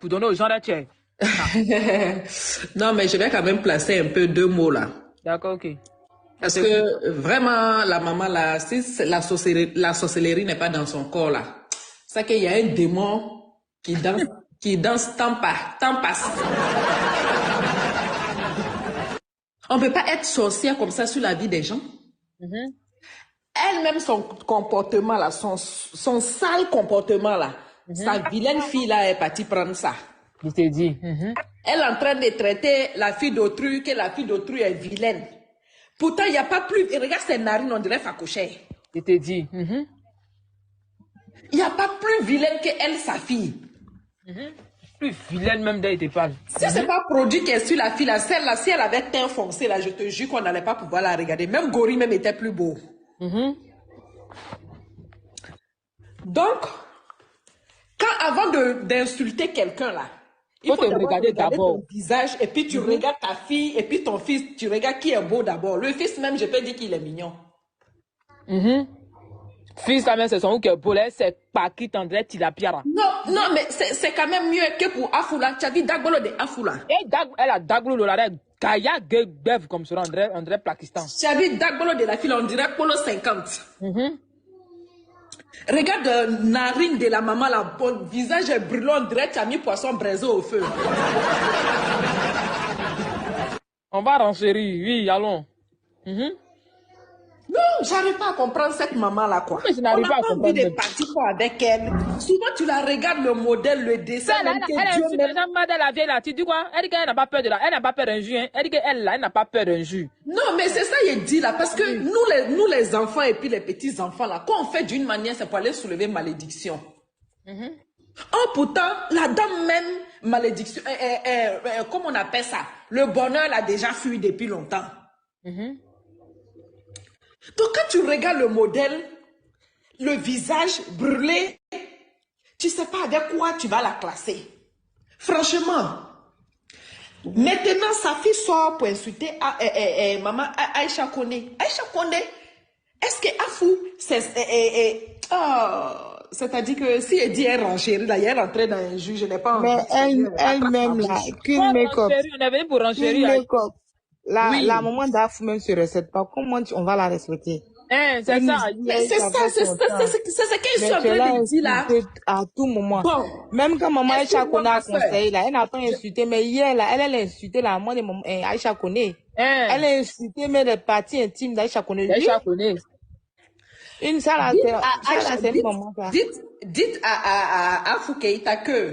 pour donner aux gens là, tiens. Non, mais je vais quand même placer un peu deux mots là. D'accord, ok. Parce que vraiment, la maman là, si la sorcellerie n'est pas dans son corps là, c'est qu'il y a un démon qui danse tant passe. On ne peut pas être sorcière comme ça sur la vie des gens. Elle-même, son comportement là, son sale comportement là, sa vilaine fille là est partie prendre ça. Je t'ai dit. Elle est en train de traiter la fille d'autrui, que la fille d'autrui est vilaine. Pourtant, il n'y a pas plus... Regarde ses narines, on dirait Fakouché. Je t'ai dit. Il n'y a pas plus vilaine qu'elle, sa fille. Plus vilaine même d'elle te parle. Si c'est pas produit qu'elle suit la fille, là, celle-là, si elle avait teint foncé, là, je te jure qu'on n'allait pas pouvoir la regarder. Même Gori même était plus beau. Donc, avant d'insulter quelqu'un, là, il faut te regarder ton visage, et puis tu regardes ta fille, et puis ton fils, tu regardes qui est beau d'abord. Le fils même, je peux dire qu'il est mignon. Fils, quand même, c'est son qui est beau, là, c'est pas qui tendrait Tilapiara. Non, mais c'est quand même mieux que pour Afula. Tu as vu Dagbolo de Afula. Elle a Dagbolo, là, Kaya Gebev, comme ça, on dirait Pakistan. Tu as vu Dagbolo de la fille, on dirait Polo 50. Regarde narine de la maman, le visage est brûlant, on dirait tu as mis poisson braisé au feu. On va renchérir, oui, allons. Non, j'arrive pas à comprendre cette maman-là, quoi. Mais je n'arrive pas à comprendre. On a pas envie de partir avec elle. Souvent, tu la regardes, le modèle, le dessin. Elle insulte les gens de la vieille là. Tu dis quoi? Elle dit qu'elle n'a pas peur de la. Elle n'a pas peur d'un jus. Hein. Elle dit qu'elle là, elle n'a pas peur d'un jus. Non, mais c'est ça, il dit là. Parce que nous, les enfants et puis les petits-enfants là, quand on fait d'une manière, c'est pour aller soulever malédiction. Oh, pourtant, la dame même, malédiction, comment on appelle ça? Le bonheur l'a déjà fui depuis longtemps. Donc, quand tu regardes le modèle, le visage brûlé, tu ne sais pas avec quoi tu vas la classer. Franchement, maintenant, sa fille sort pour insulter maman Aïcha Kone. Aïcha Kone, est-ce que Afou, c'est-à-dire que si elle dit elle renchérit, là, elle est rentrée dans un jus, je n'ai pas envie. Mais elle-même, là, qu'une make-up. On est venu pour renchérir. La maman d'Afou même se recette pas. Comment on va la respecter? C'est ça. C'est ce qu'ils sont en train de dire là. À tout moment. Bon, même quand maman Aïcha Kone a conseillé, là, elle n'a pas insulté, mais hier, là, elle a insulté la maman de maman Aïcha Kone. Elle a insulté même les parties intimes d'Aïcha Kone. Aïcha Kone. Une salle à c'est une maman, ça. Dites à Afou Keïta que.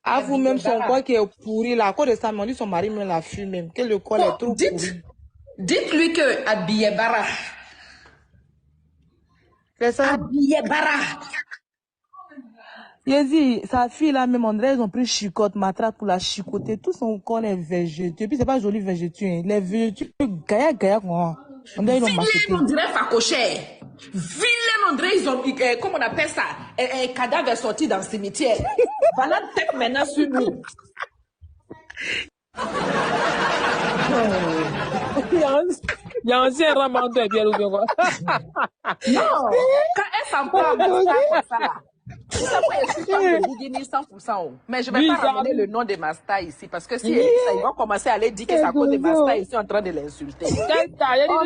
Afou même son corps qui est pourri, là, à cause de ça, on dit son mari même la fume même, que le corps est trop pourri. Dites-lui que habillé bara. C'est ça. Habillé bara. Il dit, sa fille là, même André, ils ont pris chicotte, matraque pour la chicoter. Tout son corps est végéteux. Puis c'est pas joli végéteux, hein. Les végéteux, gaïa, quoi. On dirait, ils l'ont macheté. On dirait Facoché. Vilain, on dirait, ils ont, comment on appelle ça? Un cadavre est sorti dans le cimetière. Voilà, tête maintenant sur nous. Il y a un ancien ramadan et bien ou bien quoi. Non, quand elle s'en prend comme ça là. Ça peut être super de Bougini 100%. Mais je ne vais pas ramener le nom de Masta ici parce que si ils vont commencer à aller dire que c'est à cause de Masta, ils sont en train de l'insulter.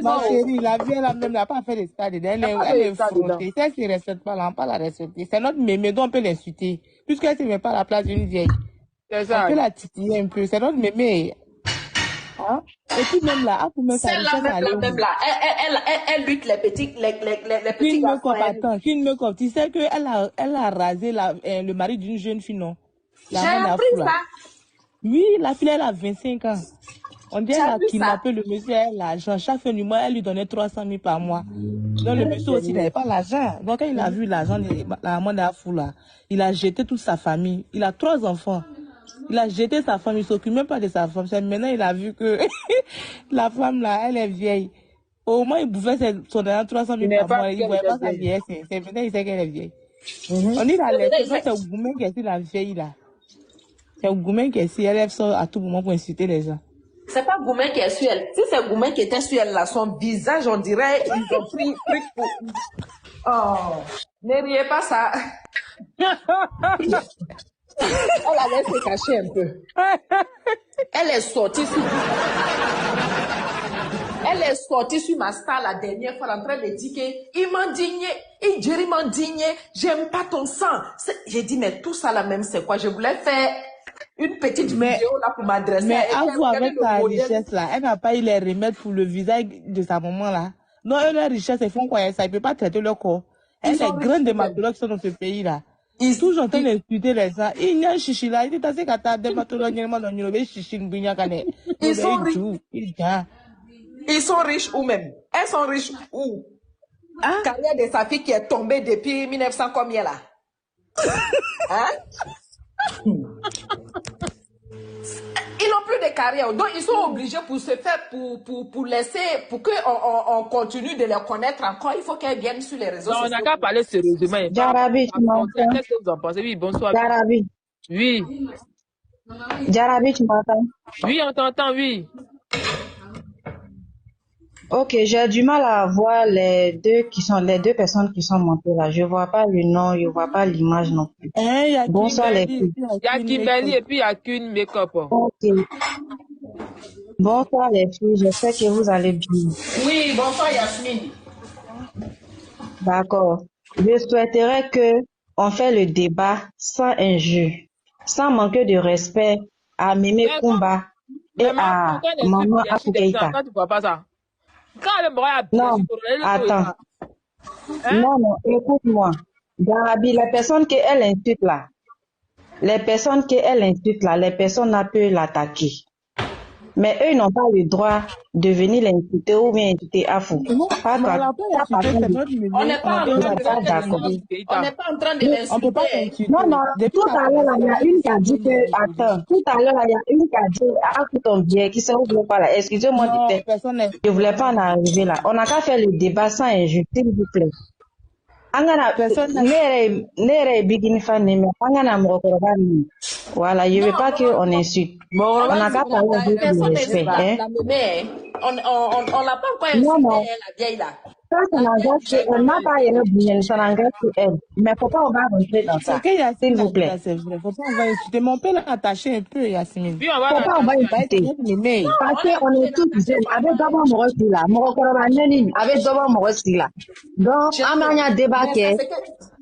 Ma chérie, la vieille là même n'a pas fait des stades. Elle est frottée. Si elle ne se respecte pas, là, on ne peut pas la respecter. C'est notre mémé, donc on peut l'insulter. Puisqu'elle ne se met pas à la place d'une vieille. On peut la titiller un peu. C'est notre mémé. Hein? Et puis même là, après même sa richesse à aller. Elle lutte les petits garçons. Attends, qu'une make-up. Tu sais qu'elle a rasé le mari d'une jeune fille, non? J'ai appris ça. Oui, la fille, elle a 25 ans. On dit qu'elle a kidnappé le monsieur, elle a l'argent. Chaque fin du mois, elle lui donnait 300 000 par mois. Donc le monsieur aussi n'avait pas l'argent. Donc quand il a vu l'argent de la maman d'Afou là, il a jeté toute sa famille. Il a 3 enfants. Il a jeté sa femme, il ne s'occupe même pas de sa femme. Maintenant, il a vu que la femme là, elle est vieille. Au moins, il bouffait son 300 000 par mois. Il ne voyait pas sa vieillesse. Maintenant, il sait qu'elle est vieille. On dit la laisse. C'est Goumen qui est sur la vieille là. C'est Goumen qui est sur elle sort à tout moment pour insulter les gens. C'est pas Goumen qui est sur elle. Si c'est Goumen qui était sur elle là, son visage, on dirait, ils ont pris truc pour. Oh, ne riez pas ça. Elle allait se cacher un peu. Elle est sortie sur... Elle est sortie sur ma star la dernière fois en train de dire qu'il m'indignait, il m'indignait, j'aime pas ton sang. J'ai dit, mais tout ça là même, c'est quoi? Je voulais faire une petite vidéo là pour m'adresser. Mais à elle. avoue, avec sa richesse là, elle n'a pas eu les remèdes pour le visage de sa maman là. Non, eux, leur richesse, ils font quoi? Ça ne peut pas traiter leur corps. Elle est grande dématologue qui sont dans ce pays là. Ils sont en train d'insulter les gens. Il y a un chichi là, il dit, t'as dit qu'à ta dématologue, il y a un chichi, ils sont riches. Ils sont riches ou même? Elles sont riches où? Hein? Carrière de sa fille qui est tombée depuis 1900 combien là? Hein? Ils n'ont plus de carrière. Donc ils sont obligés pour se faire, pour laisser, pour qu'on continue de les connaître encore. Il faut qu'elles viennent sur les réseaux sociaux. On n'a qu'à parler sérieusement. Jarabi, tu m'entends? Qu'est-ce que vous en pensez? Oui, bonsoir. Jarabi. Oui. Jarabi, tu m'entends? Oui, on t'entend, oui. Ok, j'ai du mal à voir les deux personnes qui sont montées là. Je vois pas le nom, je vois pas l'image non plus. Bonsoir les filles. Il y a Kimberly et puis il y a qu'une make-up. Ok. Bonsoir les filles, j'espère que vous allez bien. Oui, bonsoir Yasmine. D'accord. Je souhaiterais que on fait le débat sans injure, sans manquer de respect à Mémé Kumba et à Maman Afou Keïta. Non, attends. Non, écoute-moi. Garabi, les personnes qu'elle insulte là, les personnes là peuvent l'attaquer. Mais eux, ils n'ont pas le droit de venir l'insulter ou bien insulter Afou. On n'est pas en train de l'insulter. Non, tout à l'heure, il y a une qui a dit que, attends, tout à l'heure, il y a une qui a dit, Afou ton bien, qui s'est ouvert par là. Excusez-moi du temps. Je voulais pas en arriver là. On n'a qu'à faire le débat sans injure, s'il vous plaît. Angana, nere bigini fan mais angana mokoroba ni. Voilà, je veux pas qu'on insulte. On n'a qu'à parler avec le respect, hein. On l'a pas encore insulté, la vieille là. Ça n'engage que elle n'a pas été ça n'engage que elle. Mais faut pas on va rentrer dans ça. S'il vous plaît. C'est vrai, faut pas on va insulter. Mon père l'a attaché un peu, Yasmine. Faut pas on va insulter. Parce qu'on est tous jeunes. Avec d'abord Morosi là. Morokoroba Nenin. Avec d'abord Morosi là. Donc, Amanya débarqué.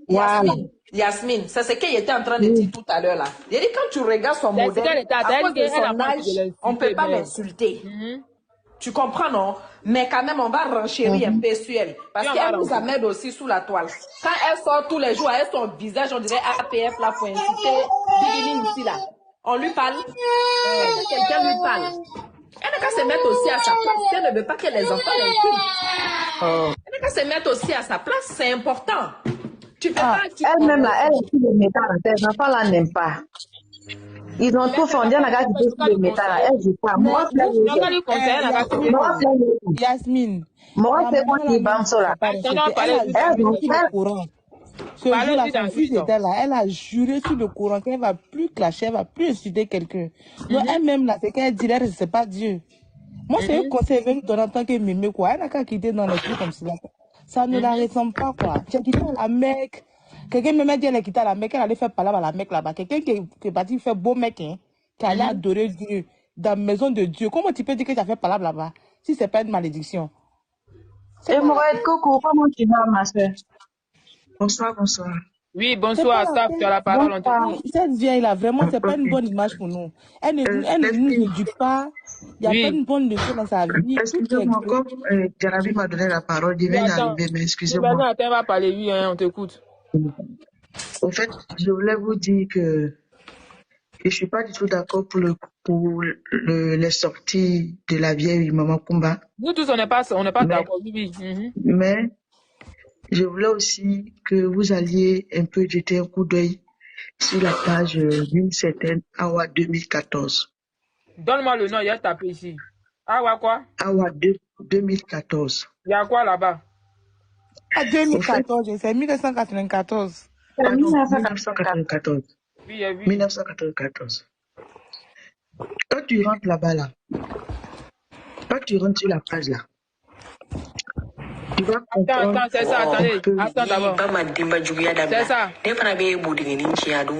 Voilà. Yasmine, c'est ce qu'il était en train de dire tout à l'heure là. Il dit quand tu regardes son modèle, à cause de son âge, on ne peut pas l'insulter. Tu comprends, non? Mais quand même, on va renchérir un peu sur elle. Parce qu'elle nous amène aussi sous la toile. Quand elle sort tous les jours avec son visage, on dirait APF là pour insulter Bigini ici là. On lui parle. Quelqu'un lui parle. Elle n'a qu'à se mettre aussi à sa place. Elle ne veut pas que les enfants l'insultent. Elle n'a qu'à se mettre aussi à sa place. C'est important. Tu peux pas... Elle-même là, elle est sur le métal. Tes enfants là n'aiment pas. Ils ont tout fondé, on a gardé sur le métal là. Elle dit pas. Moi, Yasmine. Moi, c'est moi qui bam sur là. Ce jour-là, son fils était là. Elle a juré sur le Coran qu'elle va plus clasher, elle va plus insulter quelqu'un. Donc elle-même là, c'est qu'elle dit, c'est pas Dieu. Moi, c'est un conseil venu donner en tant que mémé quoi. Elle n'a qu'à quitter dans les trucs comme ça. Ça ne la ressemble pas quoi. Tu as quitté la Mecque. Quelqu'un me dit elle a quitté la Mecque, elle allait faire parler à la Mecque là-bas. Quelqu'un qui est parti faire beau mec, hein, qui allait adorer Dieu dans la maison de Dieu. Comment tu peux dire que tu as fait parler là-bas si c'est pas une malédiction? Et Mourette, coucou, comment tu vas ma soeur? Bonsoir. Oui, bonsoir, Staph, tu as la parole. Cette vieille là, vraiment, c'est pas une bonne image pour nous. Elle ne nous éduque pas. Il n'y a pas une bonne leçon dans sa vie. Excusez-moi, comme Jarabi m'a donné la parole, je viens d'arriver, mais excusez-moi. On va parler, oui, hein, on t'écoute. En fait, je voulais vous dire que je ne suis pas du tout d'accord pour les sorties de la vieille Maman Kumba. Nous tous, on n'est pas d'accord, oui. Mais je voulais aussi que vous alliez un peu jeter un coup d'œil sur la page d'une certaine Awa 2014. Donne-moi le nom, il y a tapé ici. Awa quoi? Awa 2014. Il y a quoi là-bas? À 2014, c'est 1994. 1994. Oui, oui. 1994. Quand tu rentres là-bas, là, quand tu rentres sur la page là, Tu vas comprendre Attends, c'est ça, attendez. que... Attends d'abord.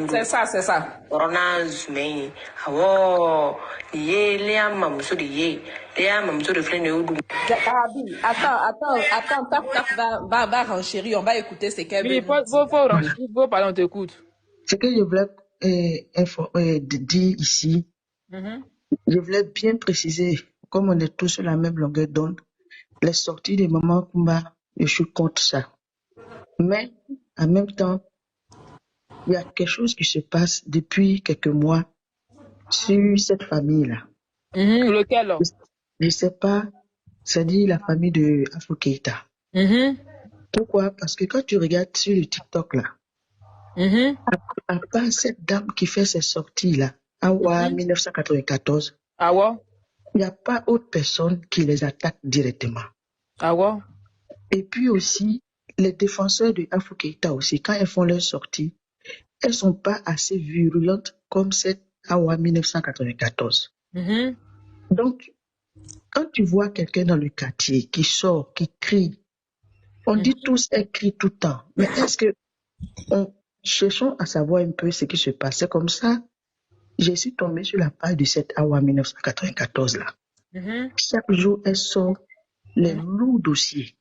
C'est ça. C'est ça. Attends, va renchérir, on va écouter ce qu'elle Oui, veut. faut parler, on t'écoute. Ce que je voulais dire ici, je voulais bien préciser, comme on est tous sur la même longueur d'onde, les sorties de Maman Kumba, je suis contre ça. Mais en même temps, il y a quelque chose qui se passe depuis quelques mois sur cette famille-là. Lequel? Je ne sais pas, c'est-à-dire la famille de Afro Keïta. Pourquoi? Parce que quand tu regardes sur le TikTok là, à part cette dame qui fait ses sorties là, en 1994, il n'y a pas autre personne qui les attaque directement. Et puis aussi, les défenseurs de Afro Keïta aussi, quand elles font leur sortie, elles ne sont pas assez virulentes comme cette Awa 1994. Donc, quand tu vois quelqu'un dans le quartier qui sort, qui crie, on dit tous elle crie tout le temps. Mais est-ce que cherchons à savoir un peu ce qui se passe. C'est comme ça, je suis tombée sur la page de cette Awa 1994 là. Chaque jour, elle sort les lourds dossiers.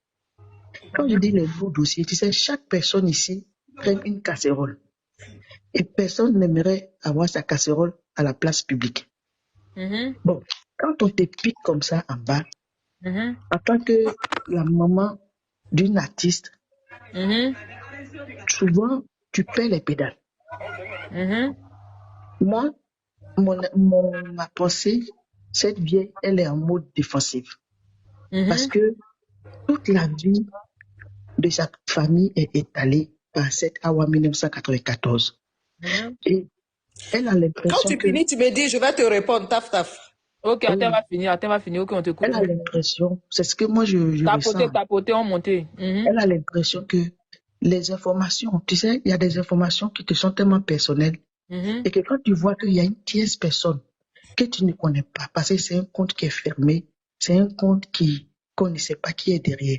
Quand je dis les lourds dossiers, tu sais, chaque personne ici prend une casserole. Et personne n'aimerait avoir sa casserole à la place publique. Bon, quand on te pique comme ça en bas, en tant que la maman d'une artiste, souvent, tu perds les pédales. Moi, ma pensée, cette vieille, elle est en mode défensif. Parce que toute la vie de sa famille est étalée par cette Awa 1994. Et elle a l'impression Quand tu finis, tu me dis, je vais te répondre, taf. Ok, attends, va finir, ok, on t'écoute. Elle a l'impression, c'est ce que moi je ressens. Tapoter, on monter. Elle a l'impression que les informations, tu sais, il y a des informations qui te sont tellement personnelles et que quand tu vois qu'il y a une tierce personne que tu ne connais pas, parce que c'est un compte qui est fermé, c'est un compte qu'on ne sait pas qui est derrière,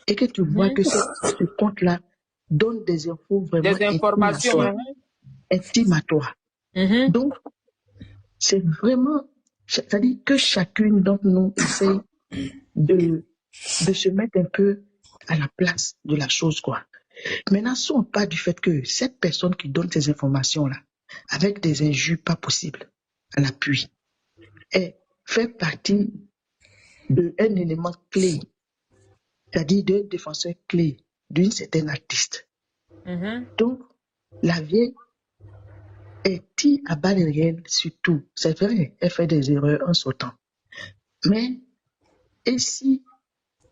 et que tu vois que ce compte-là donne des infos vraiment des informations intimes à toi. Donc, c'est vraiment, c'est-à-dire que chacune d'entre nous essaie de se mettre un peu à la place de la chose, quoi. Maintenant, si on parle du fait que cette personne qui donne ces informations-là, avec des injures pas possibles à l'appui, elle fait partie d'un élément clé, c'est-à-dire d'un défenseur clé d'une certaine artiste. Donc, la vieille est tirée à balles réelles sur tout. C'est vrai, elle fait des erreurs en sautant. Mais, et si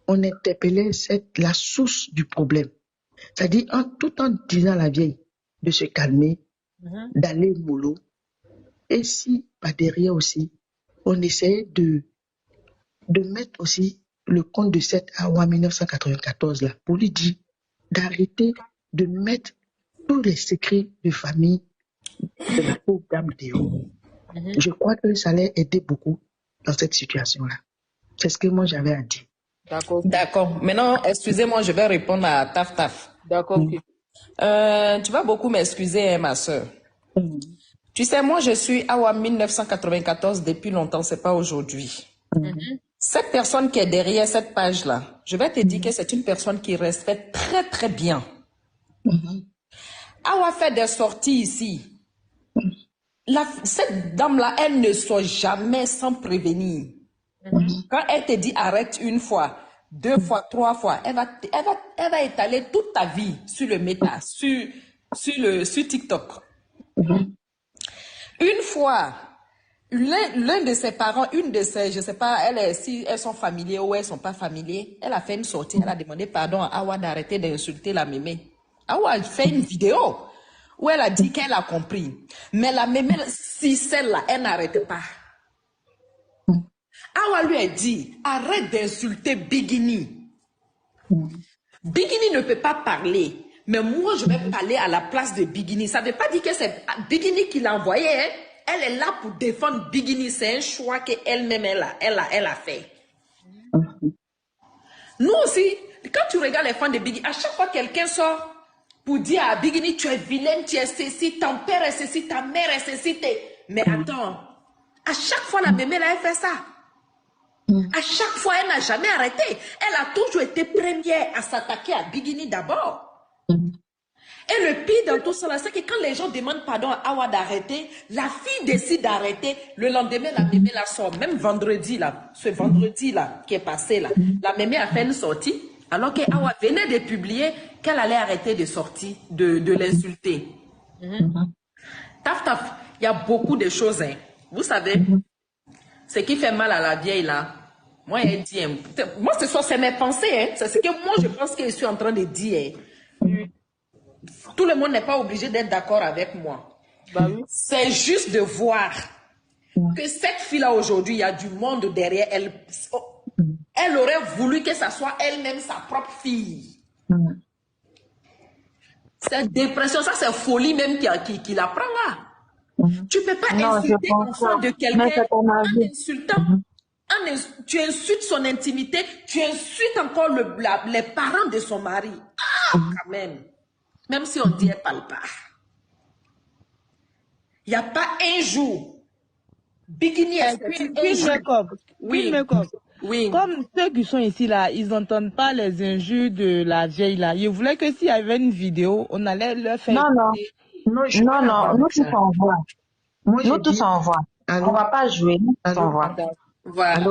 on interpellait la source du problème, c'est-à-dire tout en disant à la vieille de se calmer, d'aller mollo, et si par derrière aussi, on essayait de mettre aussi le compte de cette Awa 1994 là, pour lui dire d'arrêter de mettre tous les secrets de famille de la pauvre dame Théo. Je crois que ça allait aider beaucoup dans cette situation-là. C'est ce que moi j'avais à dire. D'accord. Maintenant, excusez-moi, je vais répondre à Taf. D'accord, ok. Tu vas beaucoup m'excuser, hein, ma soeur. Tu sais, moi, je suis Awa 1994 depuis longtemps, c'est pas aujourd'hui. Cette personne qui est derrière cette page-là, je vais te dire que c'est une personne qui respecte très, très bien. Awa fait des sorties ici. Cette dame-là, elle ne sort jamais sans prévenir. Quand elle te dit arrête une fois, 2 fois, 3 fois, elle va étaler toute ta vie sur le méta, sur TikTok. Une fois, l'un de ses parents, une de ses, je sais pas, si elles sont familiers ou elles sont pas familiers, elle a fait une sortie, elle a demandé pardon à Awa d'arrêter d'insulter la mémé. Awa a fait une vidéo où elle a dit qu'elle a compris. Mais la mémé, si celle-là, elle n'arrête pas. Awa lui a dit, arrête d'insulter Bigini. Bigini ne peut pas parler, mais moi je vais parler à la place de Bigini. Ça ne veut pas dire que c'est Bigini qui l'a envoyé, hein? Elle est là pour défendre Bigini, c'est un choix qu'elle-même elle a fait. Nous aussi, quand tu regardes les fans de Biggie, à chaque fois quelqu'un sort pour dire à Biggie, tu es vilaine, tu es ceci, ton père est ceci, ta mère est ceci. Mais attends, à chaque fois la mémé là, elle fait ça. À chaque fois, elle n'a jamais arrêté. Elle a toujours été première à s'attaquer à Biggie d'abord. Et le pire dans tout ça, c'est que quand les gens demandent pardon à Awa d'arrêter, la fille décide d'arrêter. Le lendemain, la mémé la sort. Même vendredi, là, ce vendredi-là qui est passé, là, la mémé a fait une sortie, alors que Awa venait de publier qu'elle allait arrêter de sortir, de l'insulter. Taf, taf, il y a beaucoup de choses. Hein. Vous savez, ce qui fait mal à la vieille, là, moi, elle dit, hein, moi, c'est mes pensées, hein, c'est ce que moi, je pense que je suis en train de dire. Hein. Tout le monde n'est pas obligé d'être d'accord avec moi. Bah oui. C'est juste de voir que cette fille-là aujourd'hui, il y a du monde derrière elle. Elle aurait voulu que ça soit elle-même sa propre fille. Cette dépression, ça c'est folie même qui la prend là. Tu ne peux pas insulter l'enfant de quelqu'un en insultant. Tu insultes son intimité, tu insultes encore les parents de son mari. Ah, quand même. Même si on dit elle parle pas. Il n'y a pas un jour. Bikini oui. Comme ceux qui sont ici là, ils n'entendent pas les injures de la vieille là. Je voulais que s'il y avait une vidéo, on allait leur faire. Non, nous tous on voit. Nous tous on voit. On va pas jouer, nous tous on voit. Voilà.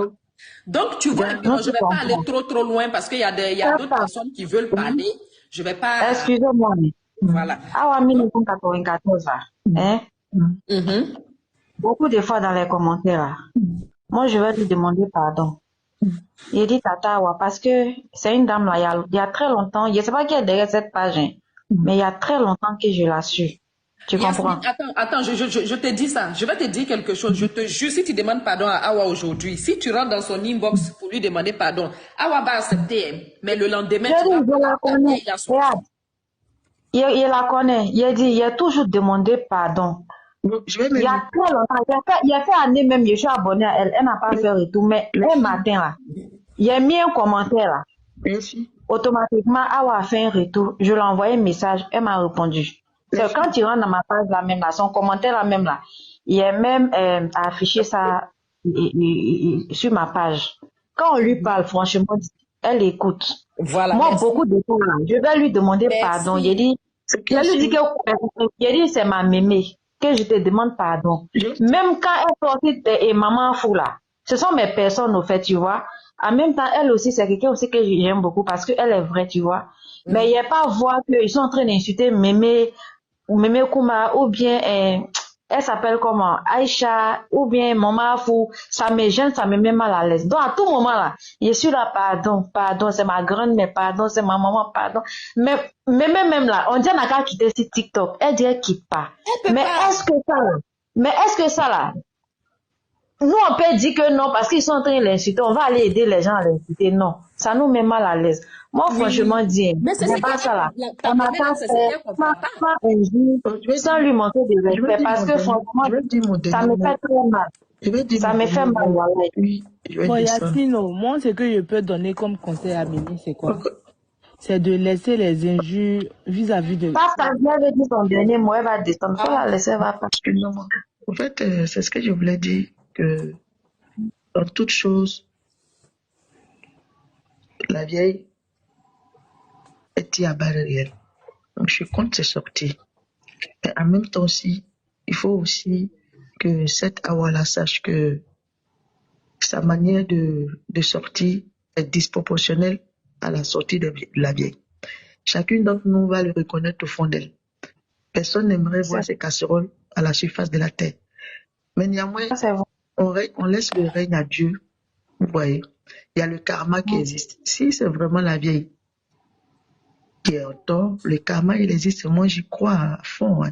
Donc tu vois, je ne vais pas aller trop loin parce qu'il y a d'autres personnes qui veulent parler. Je vais pas. Excusez-moi. Voilà. Awa 1994 là. Hein? Beaucoup de fois dans les commentaires là. Moi je vais lui demander pardon. Il dit Tata Awa parce que c'est une dame là, il y a très longtemps, je ne sais pas qui est derrière cette page, hein, mais il y a très longtemps que je la suis. Tu comprends? Attends, je te dis ça. Je vais te dire quelque chose. Je te jure, si tu demandes pardon à Awa aujourd'hui, si tu rentres dans son inbox pour lui demander pardon, Awa va accepter. Mais le lendemain, je la connais. Il la connaît. Il dit, il a toujours demandé pardon. Il y a très longtemps. Il y a fait année même, je suis abonné à elle. Elle n'a pas fait retour. Mais un matin là, il a mis un commentaire là. Merci. Automatiquement, Awa a fait un retour. Je lui ai envoyé un message. Elle m'a répondu. Quand tu rentres dans ma page là même là, son commentaire là même là, il a même affiché ça sur ma page. Quand on lui parle, franchement, elle écoute. Voilà. Moi, beaucoup de fois là, je vais lui demander pardon. Il dit, c'est ma mémé, que je te demande pardon. Même quand elle sortit et maman fou là, ce sont mes personnes au fait, tu vois. En même temps, elle aussi, c'est quelqu'un aussi que j'aime beaucoup parce qu'elle est vraie, tu vois. Mais il n'y a pas à voir qu'ils sont en train d'insulter mémé, Mémé Kouma, ou bien, elle s'appelle comment, Aïcha, ou bien Maman Fou, ça me gêne, ça me met mal à l'aise. Donc, à tout moment là, je suis là, pardon, c'est ma grand-mère, pardon, c'est ma maman, pardon. Mais même là, on dit qu'elle n'a qu'à quitter ce TikTok. Elle dit qu'elle quitte pas. Mais est-ce que ça là, nous on peut dire que non, parce qu'ils sont en train de l'insulter, on va aller aider les gens à l'insulter. Non, ça nous met mal à l'aise. Moi, franchement, dis, c'est pas ça là. On n'a pas fait sans lui montrer des respects parce que franchement, ça me fait très mal. Ça me fait mal. Bon, Yacine, moi, ce que je peux donner comme conseil à Mimi, c'est quoi? C'est de laisser les injures vis-à-vis de... Parce qu'elle avait dit son dernier mot, elle va descendre. Faut la laisser, va pas. En fait, c'est ce que je voulais dire, que dans toute chose, la vieille est à barre réelle. Donc, je suis contre ces sorties. Mais en même temps aussi, il faut aussi que cette Awa-là sache que sa manière de sortir est disproportionnelle à la sortie de la vieille. Chacune d'entre nous va le reconnaître au fond d'elle. Personne n'aimerait voir ces casseroles à la surface de la terre. Mais néanmoins, on laisse le règne à Dieu. Vous voyez, il y a le karma qui existe. Si c'est vraiment la vieille qui est en tort, le karma, il existe. Moi, j'y crois à fond. Hein.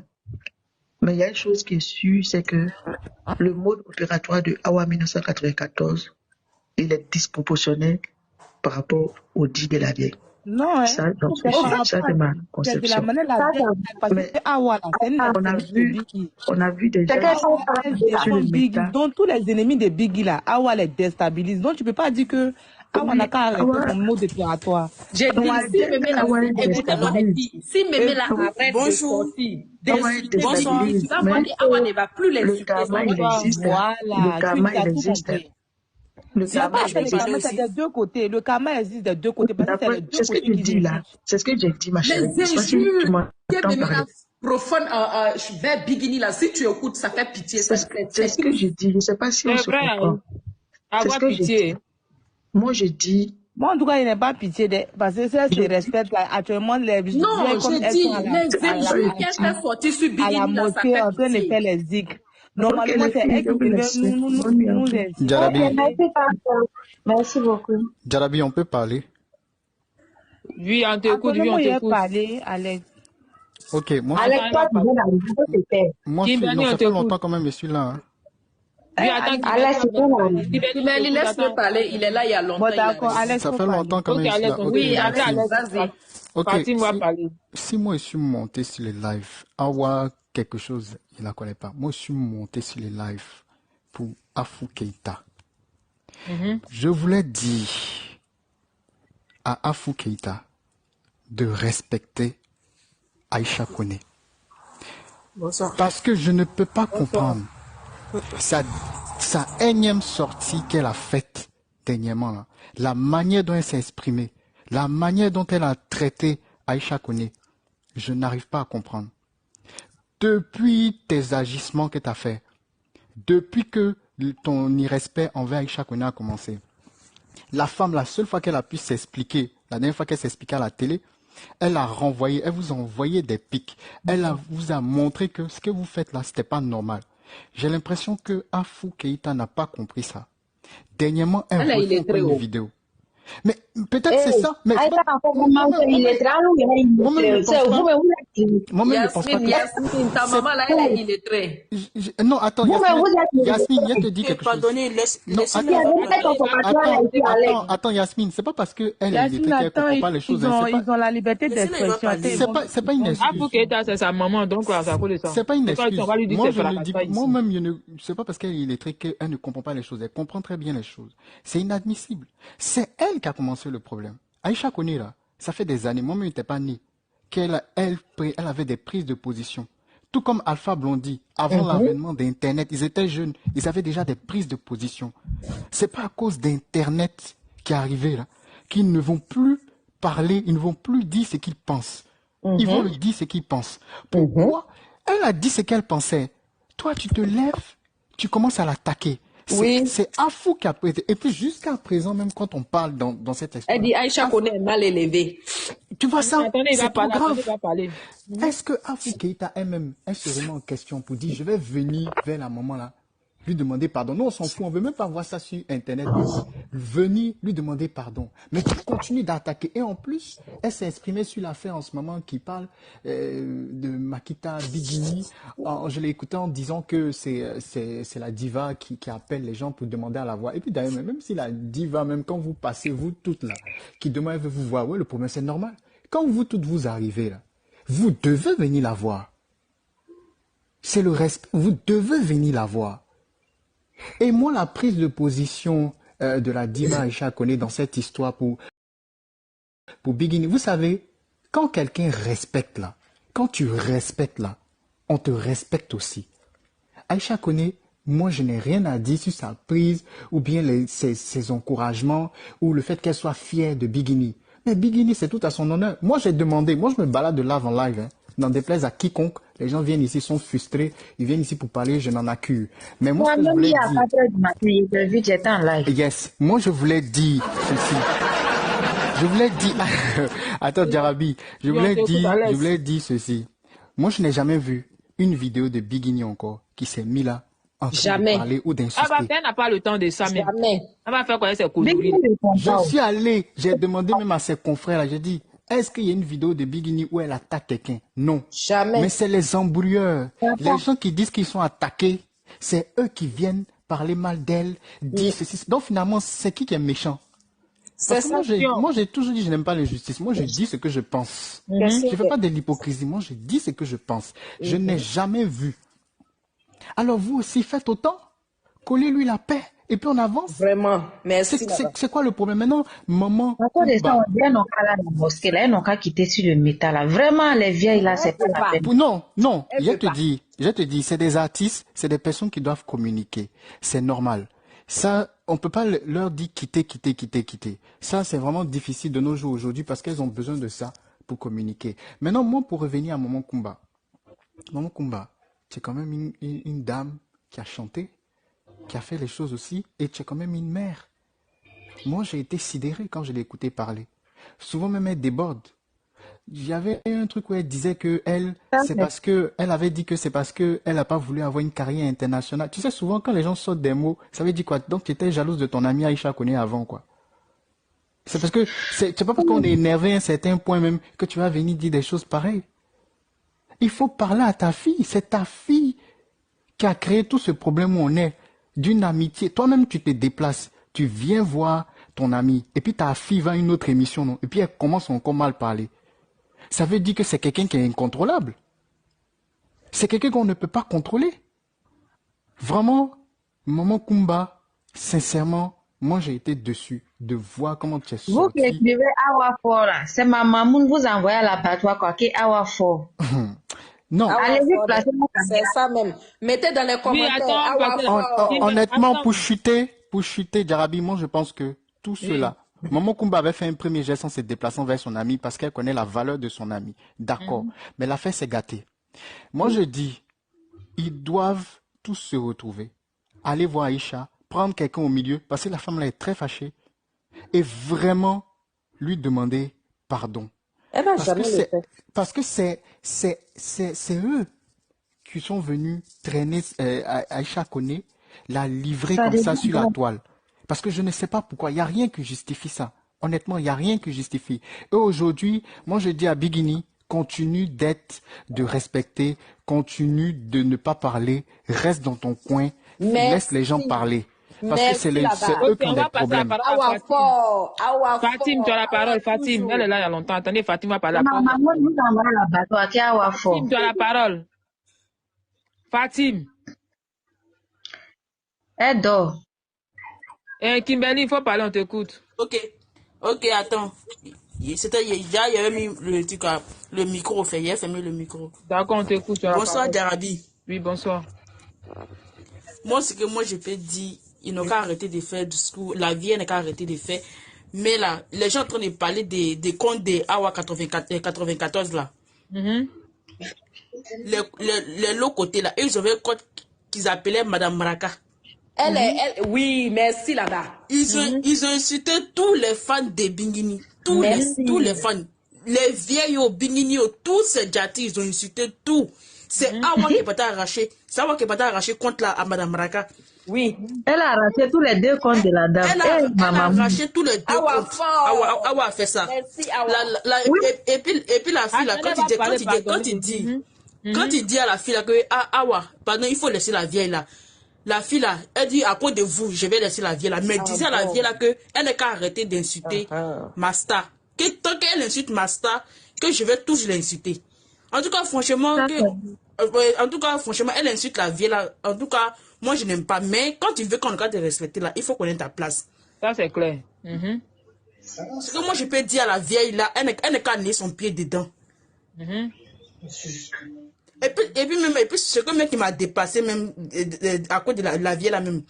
Mais il y a une chose qui est sûre, c'est que le mode opératoire de Awa 1994, il est disproportionné par rapport au dit de la vieille. Non, hein. Ça, c'est ma conception. On a vu des gens sur le méta. Donc tous les ennemis de Biggie là, Awa les déstabilise. Donc tu peux pas dire que Ah, on a qu'à arrêter son mot déploratoire. J'ai dit, si Mémé l'a dit, si Mémé la arrête de sortir, d'insulter les filles, Awa ne va plus les le karma, il existe. Voilà, Le karma, il existe. Le C'est pas karma, que le karma, c'est des deux côtés. Le karma existe des deux côtés. C'est ce que je dis là. C'est ce que j'ai dit, ma chérie. Les injures que Mémé la profane vers Bigini là, si tu écoutes, ça fait pitié. C'est ce que je dis. Je ne sais pas si on se comprend. C'est ce que je dis. Moi, je dis. Moi, en tout cas, il n'est pas pitié parce que ça se respecte là. Actuellement, les non, je dis, les injures qu'elle fait sortir sur Bigini là, ça fait en train de faire les zig. Normalement, c'est elle qui devait nous Jarabi. Merci beaucoup. Jarabi, on peut parler? Oui, on t'écoute, oui, on t'écoute. Parler, Alex. Ok, moi, Alex, toi, tu veux la vérité. Moi, ça fait longtemps quand même, je suis là. Hein. Oui, attends, Alex, c'est quoi là? Laisse-le parler, il est là il y a longtemps. Bon, d'accord, Alex. Ça fait longtemps quand même, je suis là. Oui, Alex, vas-y. Ok, si moi, je suis monté sur les lives, avoir quelque chose, il ne la connaît pas. Moi, je suis monté sur les lives pour Afou Keïta. Je voulais dire à Afou Keïta de respecter Aïcha Koné. Bonsoir. Parce que je ne peux pas comprendre sa énième sortie qu'elle a faite dernièrement, là. La manière dont elle s'est exprimée, la manière dont elle a traité Aïcha Koné, je n'arrive pas à comprendre. Depuis tes agissements que tu as fait, depuis que ton irrespect envers Aïcha Koné a commencé, la femme, la seule fois qu'elle a pu s'expliquer, la dernière fois qu'elle s'expliquait à la télé, elle a renvoyé, elle vous a envoyé des pics. Vous a montré que ce que vous faites là, c'était pas normal. J'ai l'impression que Afou Keïta n'a pas compris ça. Dernièrement, elle a une vidéo. Mais peut-être c'est ça. Mais moi-même, je pense pas que... Yasmine, ta maman là, elle est illettrée. Non, attends, Yasmine, je te dis quelque chose. Attends, Yasmine, c'est pas parce qu'elle est illettrée qu'elle comprend pas les choses. Ils ont la liberté d'expression. C'est pas une excuse. Afou Keïta, c'est sa maman, donc ça coule ça. C'est pas une excuse. Moi-même, c'est pas parce qu'elle est illettrée qu'elle ne comprend pas les choses. Elle comprend très bien les choses. C'est inadmissible. C'est elle qui a commencé le problème. Aïcha Koné, là, ça fait des années, moi-même, je n'étais pas né, qu'elle avait des prises de position. Tout comme Alpha Blondy, avant l'avènement d'Internet, ils étaient jeunes, ils avaient déjà des prises de position. C'est pas à cause d'Internet qui est arrivé, là, qu'ils ne vont plus parler, ils ne vont plus dire ce qu'ils pensent. Ils vont le dire ce qu'ils pensent. Pourquoi? Elle a dit ce qu'elle pensait. Toi, tu te lèves, tu commences à l'attaquer. C'est Afou qui a prêté. Et puis jusqu'à présent, même quand on parle dans cette histoire. Elle dit Aïcha Koné est mal élevée. Tu vois ça? C'est pas grave. Est-ce Est-ce que Afou Keïta elle-même, elle se remet en question pour dire je vais venir vers la maman là, lui demander pardon? Non, on s'en fout, on veut même pas voir ça sur Internet. Venir lui demander pardon. Mais tu continues d'attaquer. Et en plus, elle s'est exprimée sur l'affaire en ce moment qui parle de Makita Bigini. Je l'ai écouté en disant que c'est la diva qui appelle les gens pour demander à la voir. Et puis d'ailleurs, même si la diva, même quand vous passez, vous toutes là, qui demain veut vous voir, ouais, le problème c'est normal. Quand vous toutes vous arrivez là, vous devez venir la voir. C'est le respect. Vous devez venir la voir. Et moi, la prise de position de la diva Aïcha Koné dans cette histoire pour Bigini, vous savez, quand quelqu'un respecte là, quand tu respectes là, on te respecte aussi. Aïcha Koné, moi je n'ai rien à dire sur sa prise ou bien ses encouragements ou le fait qu'elle soit fière de Bigini. Mais Bigini, c'est tout à son honneur. Moi j'ai demandé, moi je me balade de live en live, hein. N'en déplaise à quiconque, les gens viennent ici, sont frustrés, ils viennent ici pour parler, je n'en accuse. Mais moi, ce que je voulais dire... Yes, moi je voulais dire ceci. Je voulais dire... Attends, Jarabi, je voulais dire ceci. Moi, je n'ai jamais vu une vidéo de Bigini encore qui s'est mis là en train de parler ou d'insulter. Elle n'a pas le temps de ça même. Jamais. Elle va faire quoi avec ses cousines? Je suis allé, j'ai demandé même à ses confrères là, j'ai dit... Est-ce qu'il y a une vidéo de Bigini où elle attaque quelqu'un? Non. Jamais. Mais c'est les embrouilleurs. Les gens qui disent qu'ils sont attaqués, c'est eux qui viennent parler mal d'elle, dire ceci. Donc finalement, c'est qui est méchant? Parce que moi, j'ai toujours dit je n'aime pas l'injustice. Moi, je dis ce que je pense. Je ne fais pas de l'hypocrisie. Moi, je dis ce que je pense. Je n'ai jamais vu. Alors vous aussi, faites autant. Collez-lui la paix. Et puis on avance. Vraiment, merci. C'est quoi le problème maintenant, maman? Encore des gens, ils n'ont qu'à la mosquée, là, ils n'ont qu'à quitter sur le métal, là. Vraiment, les vieilles, là, c'est pas la peine. Non, je te dis, c'est des artistes, c'est des personnes qui doivent communiquer. C'est normal. Ça, on peut pas leur dire quitter. Ça, c'est vraiment difficile de nos jours aujourd'hui parce qu'elles ont besoin de ça pour communiquer. Maintenant, moi, pour revenir à Maman Kumba, c'est quand même une dame qui a chanté, qui a fait les choses aussi, et tu es quand même une mère. Moi, j'ai été sidéré quand je l'ai écouté parler. Souvent même, elle déborde. Il y avait un truc où elle disait que elle avait dit que c'est parce que elle n'a pas voulu avoir une carrière internationale. Tu sais, souvent, quand les gens sortent des mots, ça veut dire quoi? Donc, tu étais jalouse de ton amie Aïcha Koné avant, quoi. C'est parce que, c'est pas parce qu'on est énervé à un certain point même que tu vas venir dire des choses pareilles. Il faut parler à ta fille. C'est ta fille qui a créé tout ce problème où on est. D'une amitié. Toi-même, tu te déplaces. Tu viens voir ton ami. Et puis ta fille va à une autre émission, non? Et puis elle commence encore mal parler. Ça veut dire que c'est quelqu'un qui est incontrôlable. C'est quelqu'un qu'on ne peut pas contrôler. Vraiment, Maman Kumba, sincèrement, moi j'ai été dessus de voir comment tu es sorti. Vous qui écrivez Awafo, là, c'est ma maman vous envoie à l'abattoir, quoi, qui est Awafo. Non. Allez-y, placez-moi. C'est ça même. Mettez dans les commentaires. Honnêtement, pour chuter, Jarabi, moi je pense que tout cela, Maman Kumba avait fait un premier geste en se déplaçant vers son ami parce qu'elle connaît la valeur de son ami. D'accord. Mais l'affaire s'est gâtée. Moi je dis, ils doivent tous se retrouver. Aller voir Aïcha, prendre quelqu'un au milieu, parce que la femme là est très fâchée, et vraiment lui demander pardon. Elle va jamais le faire. Parce que c'est eux qui sont venus traîner Aïcha Koné, la livrer comme ça sur la toile. Parce que je ne sais pas pourquoi. Il n'y a rien qui justifie ça. Honnêtement, il n'y a rien qui justifie. Et aujourd'hui, moi je dis à Bigini, continue de respecter, continue de ne pas parler, reste dans ton coin, laisse les gens parler. Parce que c'est eux qui ont des problèmes. Fatim, tu as la parole, Fatim. Elle est là il y a longtemps. Attendez, Fatim va parler. Maman vous envoie à l'abattoir, qui est Awafo. Fatim, tu as la parole. Fatim. Elle dort. Kimberly, il faut parler, on t'écoute. Ok, attends. C'était déjà, il y avait mis le micro, il a fermé le micro. D'accord, on t'écoute. Bonsoir, Jarabi. Oui, bonsoir. Moi, ce que moi, je peux dire, ils n'ont qu'à arrêter de faire du discours. La vie, n'a qu'à arrêter de faire. Mais là, les gens sont en train de parler des comptes des Awa 94, là. Les l'autre côté, là, ils avaient un compte qu'ils appelaient Madame Maraka. Oui, merci là-bas. Ils ont insulté tous les fans de Bingini. Tous les fans. Les vieilles au Bingini, tous ces jati, ils ont insulté tout. C'est Awa qui est pas arraché. C'est Awa qui est pas arraché contre à Madame Maraka. Oui. Elle a arraché tous les deux comptes de la dame. Elle a arraché tous les deux comptes. Awa a fait ça. Merci, Awa. Et puis la fille, là, quand il dit à la fille là, que Awa, pardon, il faut laisser la vieille là. La fille là, elle dit à cause de vous, je vais laisser la vieille là. Mais disait à la vieille là que elle n'est qu'à arrêter d'insulter Masta. Que tant qu'elle insulte Masta, que je vais toujours l'insulter. En tout cas, franchement, elle insulte la vieille là. En tout cas, moi je n'aime pas. Mais quand tu veux qu'on te respecter là, il faut connaître ta place. Ça c'est clair. Ce que moi je peux dire à la vieille là, elle n'est qu'à nier son pied dedans. Et puis ce que même qui m'a dépassé même à cause de la vieille là même.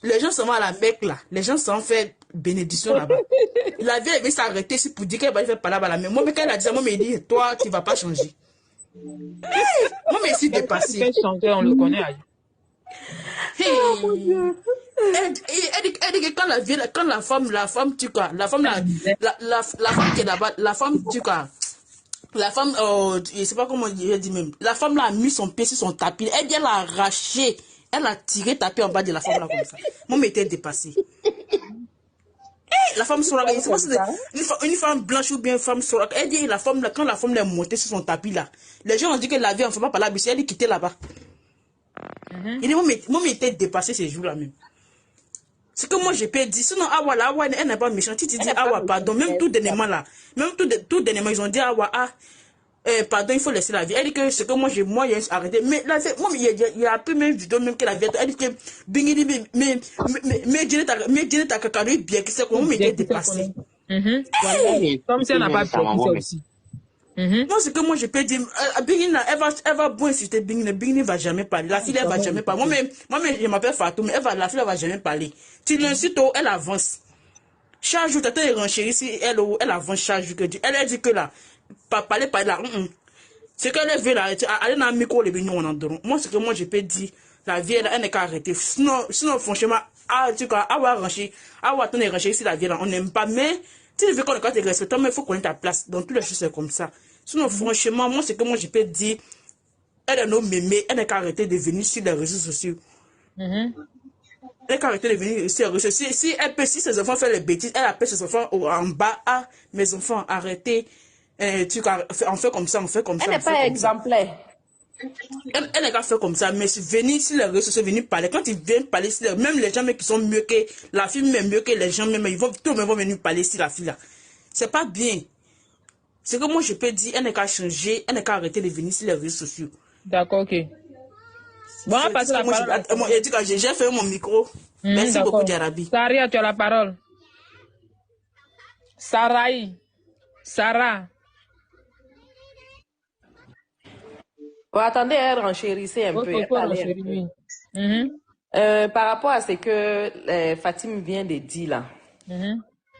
Les gens sont à la Mecque là, les gens s'en fait bénédiction là-bas. La vieille veut s'arrêter ici pour dire qu'elle va faire par là-bas. Mais moi, quand elle a dit ça, moi, elle dit, toi, tu vas pas changer. Moi, mais c'est dépassé. On le connaît. Oh mon Dieu. Elle dit que quand la femme tu quoi, la femme qui est là-bas, la femme tu quoi. La femme, je sais pas comment je dis même. La femme là a mis son pied sur son tapis. Elle dit, elle a arraché. Elle a tiré tapis en bas de la femme là comme ça. Moi, m'était dépassé. La femme Soraka, une femme blanche ou bien une femme Soraka. Elle dit, quand la femme est montée sur son tapis là, les gens ont dit que la vie, on ne fait pas par là, mais elle dit quitter là-bas. Il dit, moi, m'était dépassé ces jours-là même. C'est que moi, je peux dire, sinon, Awa, elle n'est pas méchante. Tu te dis, Awa, pardon, même tout dernièrement là, ils ont dit, Awa, pardon, il faut laisser la vie. Elle dit que ce que moi j'ai arrêté. Mais là, moi, il y a plus même vidéo même que la vie. Elle dit que Bingini, mais Jenny ta kakadou bien, qui c'est comment m'était dépassé. Comme si elle n'a pas pu ça aussi. Moi, ce que moi je peux dire, Bingini, elle va bon insister, Bingini va jamais parler. La fille, elle va jamais parler. Moi-même, je m'appelle Fatou, mais la fille, elle va jamais parler. Tu l'insultes, elle avance. Chaque jour, tu as renchéri ici, elle avance chaque jour. Elle a dit que là, parler là. C'est qu'elle veut là, aller dans le micro, les bignons en dehors. Moi, ce que moi je peux dire, la vie, elle n'est qu'à arrêter. Sinon, franchement, tu vois, avoir ranché ici, la vie, là, on n'aime pas. Mais, si tu veux qu'on te respecte, mais il faut connaître ta place. Dans toutes les choses, c'est comme ça. Sinon, franchement, moi, ce que moi je peux dire, elle est non mémé, elle n'est qu'à arrêter de venir sur les réseaux sociaux. Elle n'est qu'à arrêter de venir sur les réseaux sociaux. Si elle peut, si ses enfants font les bêtises, elle appelle ses enfants en bas. Ah, mes enfants, arrêtez. On fait comme ça, on fait comme ça. Elle n'est pas exemplaire. Elle n'est pas fait comme ça, mais venir sur les réseaux sociaux, venir parler. Quand ils viennent parler, même les gens qui sont mieux que la fille, même mieux que les gens, même, tout le monde va venir parler sur la fille là. C'est pas bien. C'est que moi je peux dire, elle n'est qu'à changer, elle n'est qu'à arrêter de venir sur les réseaux sociaux. D'accord, ok. Bon, on va passer la parole. J'ai fait mon micro. Merci beaucoup, Djarabi. Saria, tu as la parole. Sarah. Bon, attendez, elle renchérissait un peu. Par rapport à ce que Fatim vient de dire là,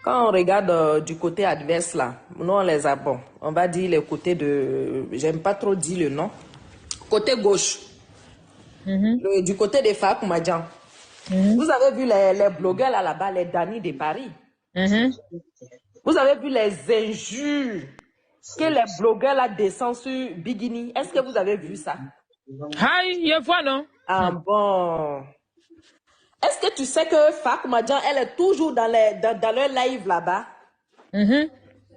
quand on regarde du côté adverse là, nous on les a, bon, on va dire le côté de, j'aime pas trop dire le nom, côté gauche, du côté des Fakou Madjan. Vous avez vu les blogueurs là-bas, les Dani de Paris. Vous avez vu les injures que les blogueurs là descendent sur Bikini. Est-ce que vous avez vu ça? Aïe, je vois non. Ah bon. Est-ce que tu sais que Fakou Madjan, elle est toujours dans leur live là-bas?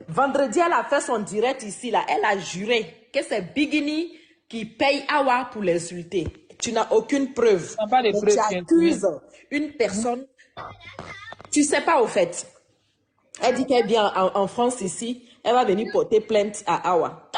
Vendredi, elle a fait son direct ici là. Elle a juré que c'est Bikini qui paye Awa pour l'insulter. Tu n'as aucune preuve. Pas de preuve, tu accuses une personne. Tu sais pas au fait. Elle dit qu'elle vient en France ici. Elle va venir porter plainte à Awa.